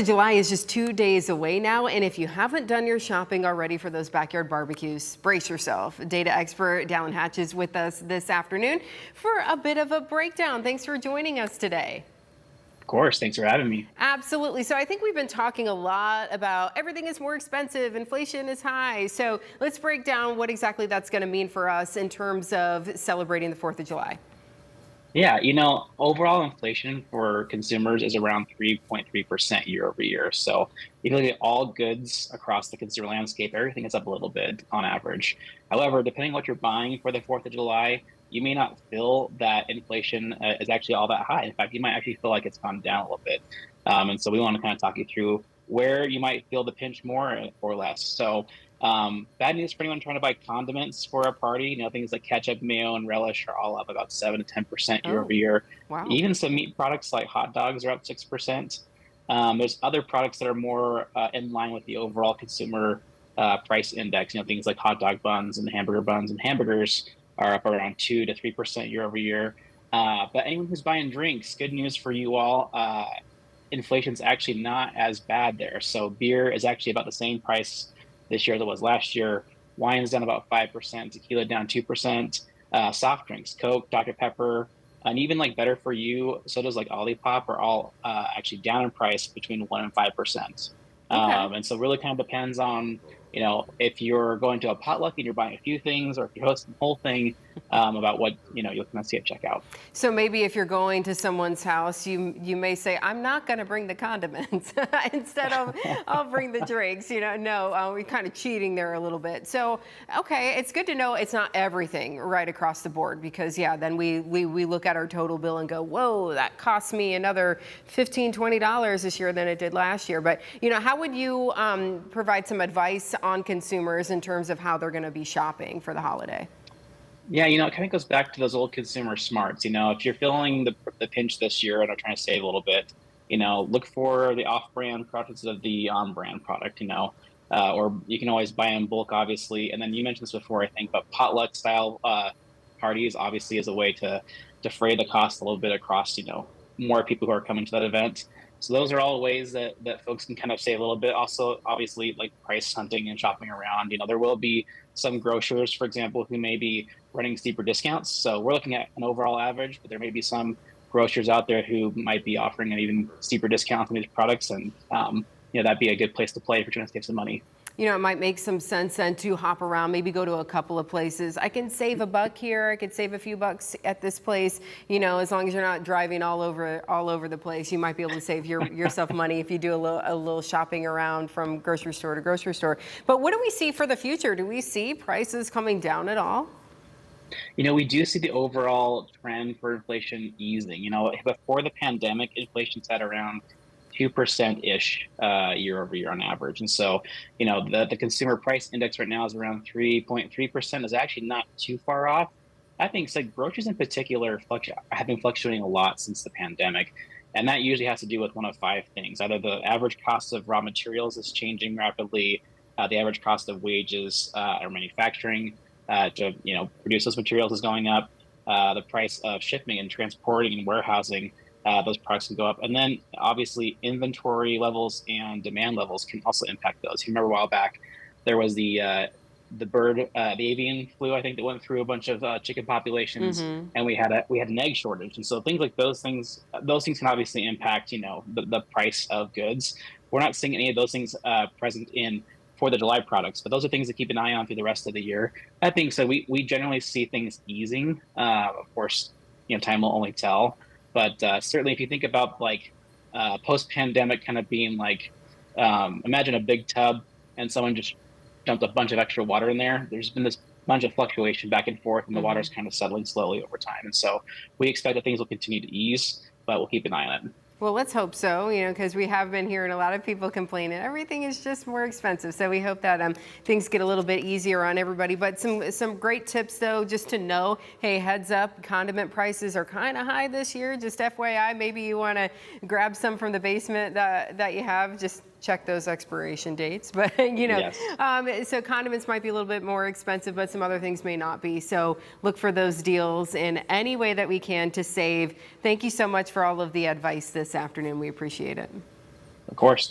July is just 2 days away now, and if you haven't done your shopping already for those backyard barbecues, brace yourself. Data expert Dallin Hatch is with us this afternoon for a bit of a breakdown. Thanks for joining us today. Of course, thanks for having me. Absolutely. So I think we've been talking a lot about everything is more expensive, inflation is high. So let's break down what exactly that's going to mean for us in terms of celebrating the 4th of July. Yeah, overall inflation for consumers is around 3.3% year over year. So if you look at all goods across the consumer landscape, everything is up a little bit on average. However, depending on what you're buying for the 4th of July, you may not feel that inflation is actually all that high. In fact, you might actually feel like it's gone down a little bit. And so we want to kind of talk you through where you might feel the pinch more or less. So bad news for anyone trying to buy condiments for a party. Things like ketchup, mayo, and relish are all up about 7 to 10% year over Oh, year. wow. Even some meat products like hot dogs are up 6%. There's other products that are more in line with the overall consumer price index. Things like hot dog buns and hamburgers are up around 2 to 3% year over year. But anyone who's buying drinks, good news for you all. Inflation's actually not as bad there. So beer is actually about the same price this year as it was last year. Wine is down about 5%, tequila down 2%. Soft drinks, Coke, Dr. Pepper, and even like better for you sodas like Olipop are all actually down in price between 1 and 5%. Okay. And so really kind of depends on, if you're going to a potluck and you're buying a few things, or if you're hosting the whole thing, about what, you'll kind of see at checkout. So maybe if you're going to someone's house, you may say, "I'm not going to bring the condiments instead of I'll bring the drinks." No, we're kind of cheating there a little bit. So okay, it's good to know it's not everything right across the board because then we look at our total bill and go, "Whoa, that cost me another $15-20 this year than it did last year." But how would you provide some advice on consumers in terms of how they're going to be shopping for the holiday? Yeah, it kind of goes back to those old consumer smarts. If you're feeling the pinch this year and are trying to save a little bit, look for the off-brand products of the on-brand product. Or you can always buy in bulk, obviously. And then you mentioned this before, I think, but potluck style parties obviously is a way to defray the cost a little bit across, more people who are coming to that event. So those are all ways that folks can kind of save a little bit. Also, obviously, like price hunting and shopping around. There will be some grocers, for example, who may be running steeper discounts. So we're looking at an overall average, but there may be some grocers out there who might be offering an even steeper discount on these products. And, that'd be a good place to play if you're trying to save some money. It might make some sense then to hop around, maybe go to a couple of places. I can save a buck here. I could save a few bucks at this place. As long as you're not driving all over the place, you might be able to save yourself money if you do a little shopping around from grocery store to grocery store. But what do we see for the future? Do we see prices coming down at all? We do see the overall trend for inflation easing. Before the pandemic, inflation sat around 2% ish year over year on average. And so, the consumer price index right now is around 3.3%, is actually not too far off. I think so, groceries in particular have been fluctuating a lot since the pandemic. And that usually has to do with one of five things. Either the average cost of raw materials is changing rapidly, the average cost of wages or manufacturing to produce those materials is going up, the price of shipping and transporting and warehousing those products can go up. And then obviously inventory levels and demand levels can also impact those. If you remember a while back, there was the avian flu, I think, that went through a bunch of chicken populations, and we had an egg shortage. And so things like those things can obviously impact, the price of goods. We're not seeing any of those things present in 4th of July products, but those are things to keep an eye on through the rest of the year. I think so. We generally see things easing. Of course, time will only tell. But certainly, if you think about like post-pandemic kind of being like, imagine a big tub and someone just dumped a bunch of extra water in there. There's been this bunch of fluctuation back and forth, and the water's kind of settling slowly over time. And so we expect that things will continue to ease, but we'll keep an eye on it. Well, let's hope so, because we have been hearing a lot of people complaining everything is just more expensive. So we hope that things get a little bit easier on everybody. But some great tips, though, just to know, hey, heads up, condiment prices are kind of high this year. Just FYI, maybe you want to grab some from the basement that you have. Just check those expiration dates. But, Yes. So condiments might be a little bit more expensive, but some other things may not be. So look for those deals in any way that we can to save. Thank you so much for all of the advice this afternoon. We appreciate it. Of course.